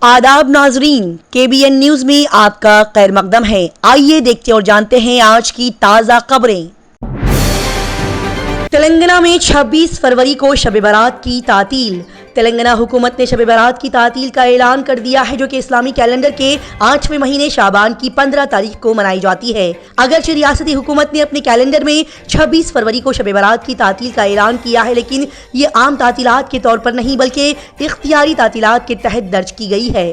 आदाब नाजरीन, KBN news में आपका खैर मकदम है। आइए देखते और जानते हैं आज की ताज़ा खबरें। तेलंगाना में 26 फरवरी को शब बारात की तातील। तेलंगाना हुकूमत ने शब बारात की तातील का ऐलान कर दिया है, जो कि इस्लामी कैलेंडर के 8वें महीने शाबान की 15 तारीख को मनाई जाती है। अगरचे रियासती हुकूमत ने अपने कैलेंडर में 26 फरवरी को शब बारात की तातील का ऐलान किया है, लेकिन ये आम तातीलात के तौर पर नहीं बल्कि इख्तियारी तातीलात के तहत दर्ज की गई है।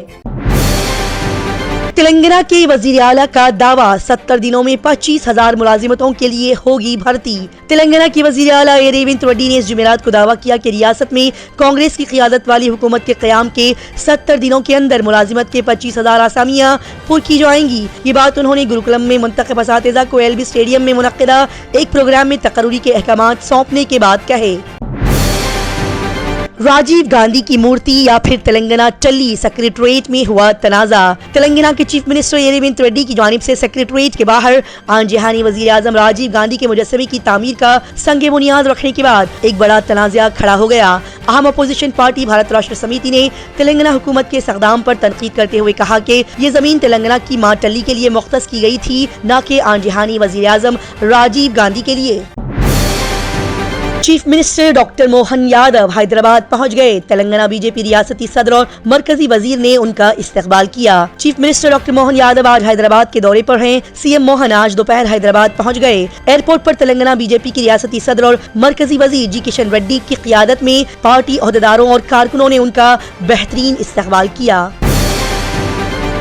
तेलंगाना के वजीर आला का दावा, 70 दिनों में 25,000 मुलाजिमतों के लिए होगी भर्ती। तेलंगाना के वजीर आला रेवंत रेड्डी ने इस जुमेरात को दावा किया कि रियासत में कांग्रेस की क़ियादत वाली हुकूमत के क़याम के 70 दिनों के अंदर मुलाजिमत के 25,000 आसामियाँ पुर की जाएंगी। ये बात उन्होंने गुरुकुलम में मुंतखब असातिज़ा को LB स्टेडियम में मुनक्किदा एक प्रोग्राम में तकर्री के अहकामात सौंपने के बाद कहे। राजीव गांधी की मूर्ति या फिर तेलंगाना टल्ली, सेक्रेटरीट में हुआ तनाज़ा। तेलंगाना के चीफ मिनिस्टर रेवंत रेड्डी की जानिब से सेक्रेटरीट के बाहर आन जहानी वजीर आजम राजीव गांधी के मुजस्समे की तामीर का संगे बुनियाद रखने के बाद एक बड़ा तनाज़ा खड़ा हो गया। अहम अपोजिशन पार्टी भारत राष्ट्र समिति ने तेलंगाना हुकूमत के इस इक़दाम पर तनकीद करते हुए कहा कि ये जमीन तेलंगाना की माँ टल्ली के लिए मुख्तस की गई थी, न कि आन जहानी वजीर आजम राजीव गांधी के लिए। Chief minister doctor Mohan Yadav Hyderabad पहुंच गए। तेलंगाना बीजेपी रियासती सदर और मरकजी वजीर ने उनका इस्तकबाल किया। Chief minister doctor Mohan Yadav आज हैदराबाद के दौरे पर हैं। CM मोहन आज दोपहर हैदराबाद पहुंच गए। एयरपोर्ट पर तेलंगाना बीजेपी की रियासती सदर और मरकजी वजीर G किशन रेड्डी की क़ियादत में पार्टी ओहदेदारों और कारकुनों ने उनका बेहतरीन इस्तकबाल किया।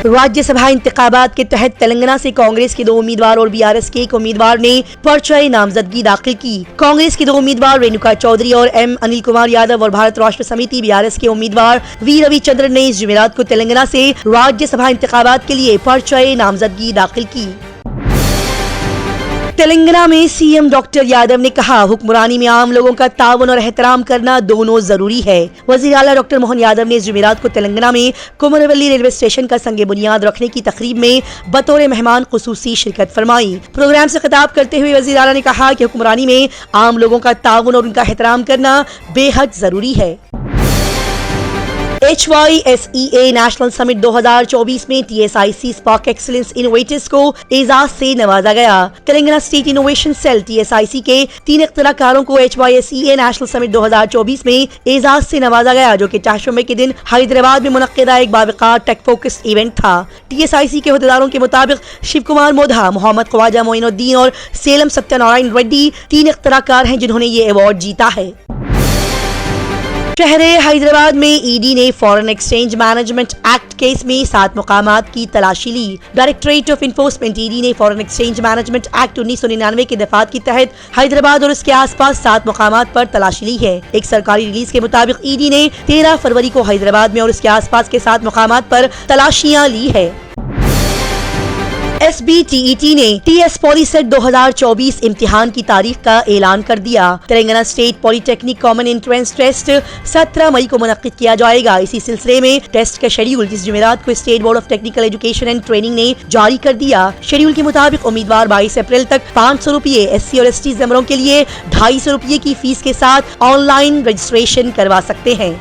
राज्यसभा इंतखाबात के तहत तेलंगाना से कांग्रेस के 2 उम्मीदवार और BRS के एक उम्मीदवार ने पर्चा नामजदगी दाखिल की। कांग्रेस के 2 उम्मीदवार रेणुका चौधरी और M अनिल कुमार यादव और भारत राष्ट्र समिति BRS के उम्मीदवार V रविचंद्रन ने इस जुमेरात को तेलंगाना से राज्यसभा इंतखाबात के लिए पर्चा नामजदगी दाखिल की। तेलंगाना में CM डॉक्टर यादव ने कहा, हुक्मरानी में आम लोगों का ताउन और एहतराम करना दोनों जरूरी है। वजीर आला डॉक्टर मोहन यादव ने इस जुमेरात को तेलंगाना में कुमरवली रेलवे स्टेशन का संगे बुनियाद रखने की तकरीब में बतौर मेहमान खुसूसी शिरकत फरमाई। प्रोग्राम से खिताब करते हुए वजीर आला ने कहा कि हुक्मरानी में आम लोगों का ताउन और उनका एहतराम करना बेहद जरूरी है। HYSEA नेशनल समिट 2024 में TSIC स्पार्क एक्सीलेंस इनोवेटर्स को एजाज से नवाजा गया। Telangana state innovation cell TSIC के 3 इख्तिराकारों को HYSEA नेशनल समिट 2024 में एजाज से नवाजा गया, जो कि चाशुमे के दिन हैदराबाद में मुनक्किदा एक बावकार टेक फोकस्ड इवेंट था। TSIC के अहदेदारों के मुताबिक शिव कुमार मोधा, मोहम्मद ख्वाजा मोइनुद्दीन और सेलम सत्यनारायण रेड्डी 3 इख्तिराकार हैं जिन्होंने ये अवार्ड जीता है। शहर हैदराबाद में ED ने foreign exchange management act case में 7 मुकामात की तलाशी ली। डायरेक्टरेट ऑफ इन्फोर्समेंट ED ने फॉरेन एक्सचेंज मैनेजमेंट एक्ट 1999 के दफात के तहत हैदराबाद और उसके आसपास 7 मुकामात पर तलाशी ली है। एक सरकारी रिलीज के मुताबिक ED ने 13 फरवरी को हैदराबाद में और उसके आसपास के 7 मुकामात पर तलाशियां ली है। SBTET ने TS पॉलीसेट 2024 इम्तिहान की तारीख का ऐलान कर दिया। Telangana state polytechnic common entrance test 17 मई को मुनक्किद किया जाएगा। इसी सिलसिले में टेस्ट का शेड्यूल इस जुमेरात को state board of technical education and training ने जारी कर दिया। शेड्यूल के मुताबिक उम्मीदवार 22 अप्रैल तक 500 रुपये, SC और ST ज़मरों के लिए 250 रुपये की फीस के साथ ऑनलाइन रजिस्ट्रेशन करवा सकते हैं।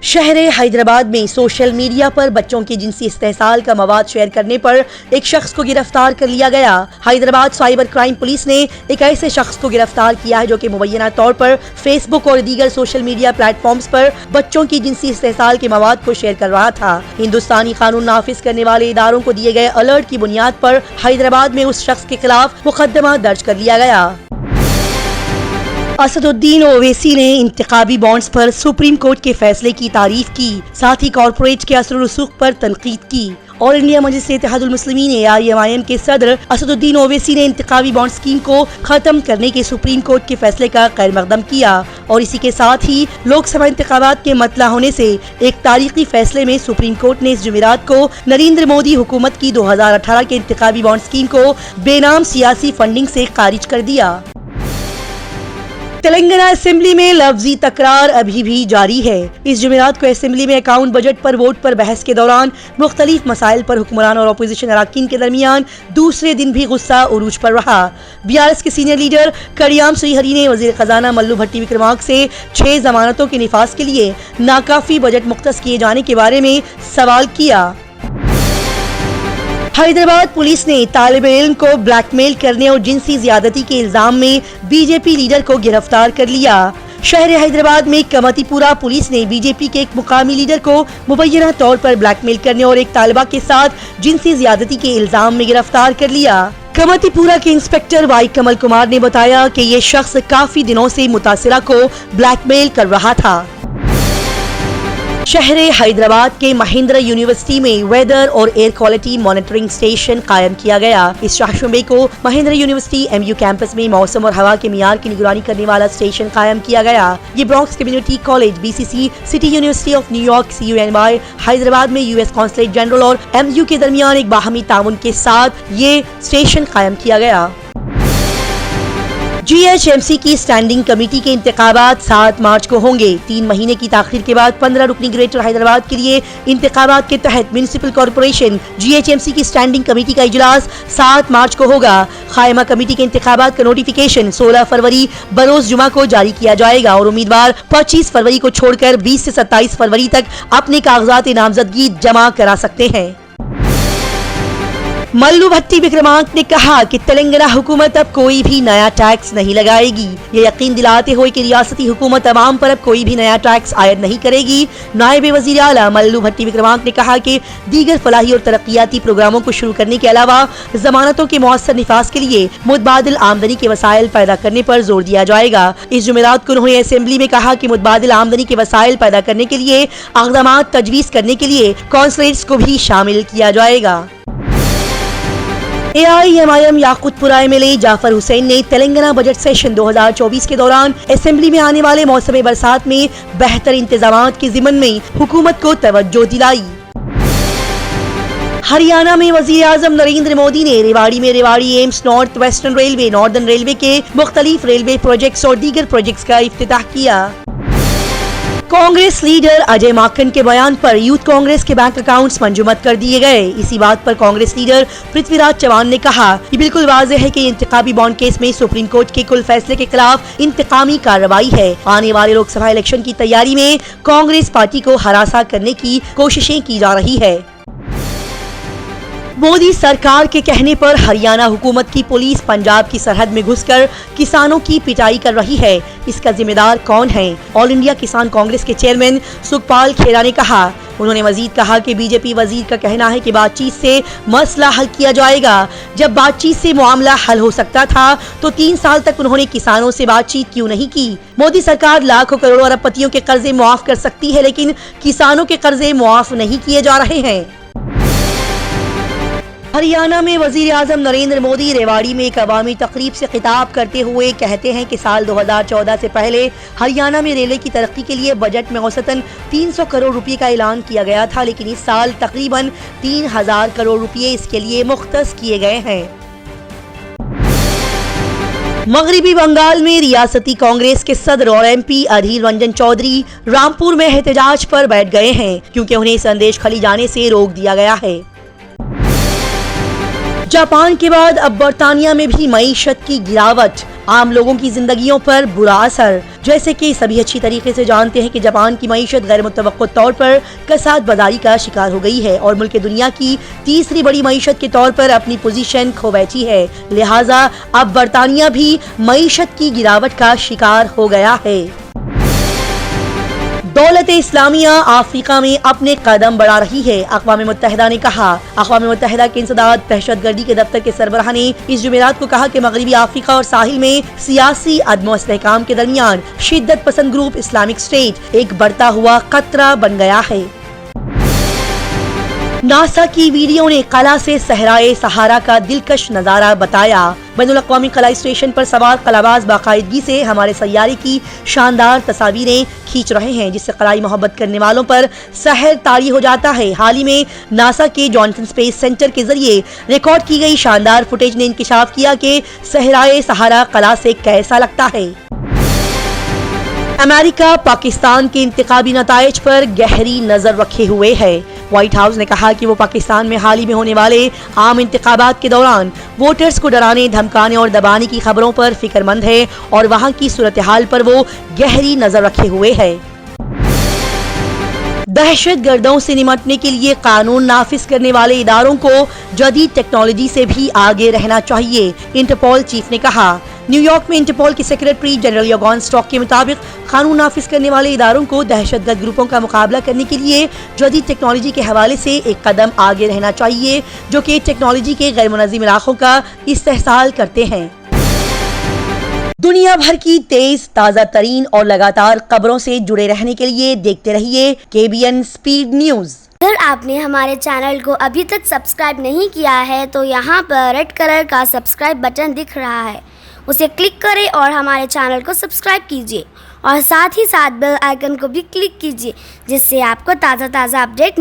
शहर हैदराबाद में सोशल मीडिया पर बच्चों के जिनसी इस्तेहसाल का मवाद शेयर करने पर एक शख्स को गिरफ्तार कर लिया गया। हैदराबाद साइबर क्राइम पुलिस ने एक ऐसे शख्स को गिरफ्तार किया है जो कि मुबैना तौर पर फेसबुक और दीगर सोशल मीडिया प्लेटफॉर्म्स पर बच्चों की जिनसी इस्तेहसाल के मवाद को शेयर कर रहा था। हिंदुस्तानी कानून नाफिज करने वाले इदारों को दिए गए अलर्ट की बुनियाद पर हैदराबाद में उस शख्स के खिलाफ मुकदमा दर्ज कर लिया गया। असदुद्दीन ओवैसी ने इंतखाबी बॉन्ड्स पर सुप्रीम कोर्ट के फैसले की तारीफ की, साथ ही कॉर्पोरेट के असर रसूख पर तनकीद की। ऑल इंडिया मजलिस इत्तेहादुल मुस्लिमीन AIMIM के सदर असदुद्दीन ओवैसी ने इंतखाबी बॉन्ड स्कीम को खत्म करने के सुप्रीम कोर्ट के फैसले का खैर मकदम किया और इसी के साथ ही लोकसभा इंतखाबात के मतला होने से एक तारीखी फैसले में सुप्रीम कोर्ट ने इस जुमेरात को नरेंद्र मोदी हुकूमत की 2018 के इंतखाबी बॉन्ड स्कीम को बेनाम सियासी फंडिंग से खारिज कर दिया। तेलंगाना असेंबली में लफ्जी तकरार अभी भी जारी है। इस जुमेरात को असेंबली में अकाउंट बजट पर वोट पर बहस के दौरान मुख्तलिफ मसाइल पर हुक्मरान और अपोजिशन अराकीन के दरमियान दूसरे दिन भी गुस्सा उरूज पर रहा। BRS के सीनियर लीडर कड़ियाम श्रीहरी ने वजीर खजाना मल्लू भट्टी विक्रमार्क से 6 जमानतों के निफाज के लिए नाकाफी बजट मुख्तस किए जाने के बारे में सवाल किया। हैदराबाद पुलिस ने तालिब इल्म को ब्लैकमेल करने और जिनसी ज्यादती के इल्जाम में बीजेपी लीडर को गिरफ्तार कर लिया। शहर हैदराबाद में कमतीपुरा पुलिस ने बीजेपी के एक मुकामी लीडर को मुबैना तौर पर ब्लैकमेल करने और एक तालिबा के साथ जिनसी ज्यादती के इल्जाम में गिरफ्तार कर लिया। कमतीपुरा के इंस्पेक्टर वाई कमल कुमार ने बताया कि ये शख्स काफी दिनों से मुतासिरा को ब्लैकमेल कर रहा था। शहर हैदराबाद के महिंद्रा यूनिवर्सिटी में वेदर और एयर क्वालिटी मॉनिटरिंग स्टेशन कायम किया गया। इस शाशुबे को महिंद्रा यूनिवर्सिटी MU कैंपस में मौसम और हवा के मियार की निगरानी करने वाला स्टेशन कायम किया गया। ये Bronx community college, BCC, city university of New York CUNY, Hyderabad में US कॉन्सुलेट जनरल और MU के दरमियान एक बाहमी ताउन के साथ ये स्टेशन कायम किया गया। GHMC की स्टैंडिंग कमेटी के इंतखाबात 7 मार्च को होंगे। 3 महीने की ताखीर के बाद 15 रुकनी ग्रेटर हैदराबाद के लिए इंतखाबात के तहत म्युनिसिपल कॉर्पोरेशन GHMC की स्टैंडिंग कमेटी का इजलास 7 मार्च को होगा। कायमा कमेटी के इंतखाबात का नोटिफिकेशन 16 फरवरी बरोज जुमा को जारी किया जाएगा और उम्मीदवार 25 फरवरी को छोड़कर 20 से 27 फरवरी तक अपने कागजात नामजदगी जमा करा सकते हैं। मल्लू भट्टी विक्रमार्क ने कहा कि तेलंगाना हुकूमत अब कोई भी नया टैक्स नहीं लगाएगी। ये यकीन दिलाते हुए कि रियासती हुकूमत अवाम पर अब कोई भी नया टैक्स आयद नहीं करेगी। नायब वजीर आला मल्लू भट्टी विक्रमार्क ने कहा कि दीगर फलाही और तरक्याती प्रोग्रामों को शुरू करने के अलावा जमानतों के मौसर निफाज के लिए मुतबादिल आमदनी के वसाइल पैदा करने पर जोर दिया जाएगा। इस जुमेरात को उन्होंने असेंबली में कहा कि मुतबादिल आमदनी के वसाइल पैदा करने के लिए इक़दाम तजवीज़ करने के लिए कॉन्सुलेट्स को भी शामिल किया जाएगा। AIMIM याकूतपुरा MLA जाफर हुसैन ने तेलंगाना बजट सेशन 2024 के दौरान असेंबली में आने वाले मौसम बरसात में बेहतर इंतजामात के ज़िमन में हुकूमत को तवज्जो दिलाई। हरियाणा में वजीर आजम नरेंद्र मोदी ने रेवाड़ी में Rewari AIIMS, north western railway, northern railway के मुख्तलिफ रेलवे प्रोजेक्ट्स और दीगर प्रोजेक्ट्स का इफ्तिताह किया। कांग्रेस लीडर अजय माकन के बयान पर यूथ कांग्रेस के बैंक अकाउंट्स मंजूर कर दिए गए। इसी बात पर कांग्रेस लीडर पृथ्वीराज चौहान ने कहा कि बिल्कुल वाज़ेह है कि इंतखाबी बॉन्ड केस में सुप्रीम कोर्ट के कुल फैसले के खिलाफ इंतकामी कार्रवाई है। आने वाले लोकसभा इलेक्शन की तैयारी में कांग्रेस पार्टी को हरासा करने की कोशिशें की जा रही है। मोदी सरकार के कहने पर हरियाणा हुकूमत की पुलिस पंजाब की सरहद में घुसकर किसानों की पिटाई कर रही है। इसका जिम्मेदार कौन है? ऑल इंडिया किसान कांग्रेस के चेयरमैन सुखपाल खेरा ने कहा। उन्होंने मजीद कहा कि बीजेपी वजीर का कहना है कि बातचीत से मसला हल किया जाएगा। जब बातचीत से मामला हल हो सकता था तो 3 साल तक उन्होंने किसानों से बातचीत क्यों नहीं की? मोदी सरकार लाखों करोड़ों अरबपतियों के कर्जे मुआफ कर सकती है, लेकिन किसानों के कर्जे मुआफ नहीं किए जा रहे हैं। हरियाणा में वजीर आजम नरेंद्र मोदी रेवाड़ी में एक अवामी तकरीब से खिताब करते हुए कहते हैं कि साल 2014 से पहले हरियाणा में रेलवे की तरक्की के लिए बजट में औसतन 300 करोड़ रुपए का ऐलान किया गया था, लेकिन इस साल तकरीबन 3000 करोड़ रुपए इसके लिए मुख्तस किए गए हैं। मगरिबी बंगाल में रियासती कांग्रेस के सदर और MP अधीर रंजन चौधरी रामपुर में एहतजाज पर बैठ गए हैं, क्योंकि उन्हें संदेश खली जाने से रोक दिया गया है। जापान के बाद अब बर्तानिया में भी मईशत की गिरावट, आम लोगों की जिंदगियों पर बुरा असर। जैसे कि सभी अच्छी तरीके से जानते हैं कि जापान की मईशत गैर मुतवक्को तौर पर कसाद बाजारी का शिकार हो गई है और मुल्क दुनिया की तीसरी बड़ी मईशत के तौर पर अपनी पोजीशन खो बैठी है। लिहाजा अब बर्तानिया भी मईशत की गिरावट का शिकार हो गया है। दौलत इस्लामिया अफ्रीका में अपने कदम बढ़ा रही है, अक़वाम मुत्तहिदा ने कहा। अक़वाम मुत्तहिदा के इंसदाद दहशतगर्दी के दफ्तर के सरबराह ने इस जुमेरात को कहा कि मगरबी अफ्रीका और साहिल में सियासी अदम इस्तेहकाम के दरमियान शिद्दत पसंद ग्रुप इस्लामिक स्टेट एक बढ़ता हुआ खतरा बन गया है। नासा की वीडियो ने कला से सहराए सहारा का दिलकश नजारा बताया। बैनुल अक़वामी कलाई स्टेशन पर सवार कलाबाज बाकायदगी से हमारे सैयारे की शानदार तस्वीरें खींच रहे हैं, जिससे कलाई मोहब्बत करने वालों पर सहर तारी हो जाता है। हाल ही में नासा के जॉनसन स्पेस सेंटर के जरिए रिकॉर्ड की गई शानदार फुटेज ने इंकिशाफ किया कि सहराए सहारा कला से कैसा लगता है। अमेरिका पाकिस्तान के इंतखाबी नताइज पर गहरी नजर रखे हुए है। व्हाइट हाउस ने कहा कि वो पाकिस्तान में हाल ही में होने वाले आम इंतखाबात के दौरान वोटर्स को डराने, धमकाने और दबाने की खबरों पर फिक्रमंद है और वहां की सूरत हाल पर वो गहरी नजर रखे हुए है। दहशत गर्दों से निपटने के लिए कानून नाफिज करने वाले इदारों को जदीद टेक्नोलॉजी से भी आगे रहना चाहिए, इंटरपोल चीफ ने कहा। न्यूयॉर्क में इंटरपोल के सेक्रेटरी जनरल योगन स्टॉक के मुताबिक कानून नाफिज करने वाले इदारों को दहशतगर्द ग्रुपों का मुकाबला करने के लिए जदीद टेक्नोलॉजी के हवाले से एक कदम आगे रहना चाहिए, जो कि टेक्नोलॉजी के गैर मुनज़्ज़म इलाकों का इस्तेहसाल करते हैं। दुनिया भर की तेज, ताज़ा तरीन और लगातार खबरों से जुड़े रहने के लिए देखते रहिए KBN स्पीड न्यूज़। अगर आपने हमारे चैनल को अभी तक सब्सक्राइब नहीं किया है तो यहाँ पर रेड कलर का सब्सक्राइब बटन दिख रहा है, उसे क्लिक करें और हमारे चैनल को सब्सक्राइब कीजिए और साथ ही साथ बेल आइकन को भी क्लिक कीजिए, जिससे आपको ताज़ा अपडेट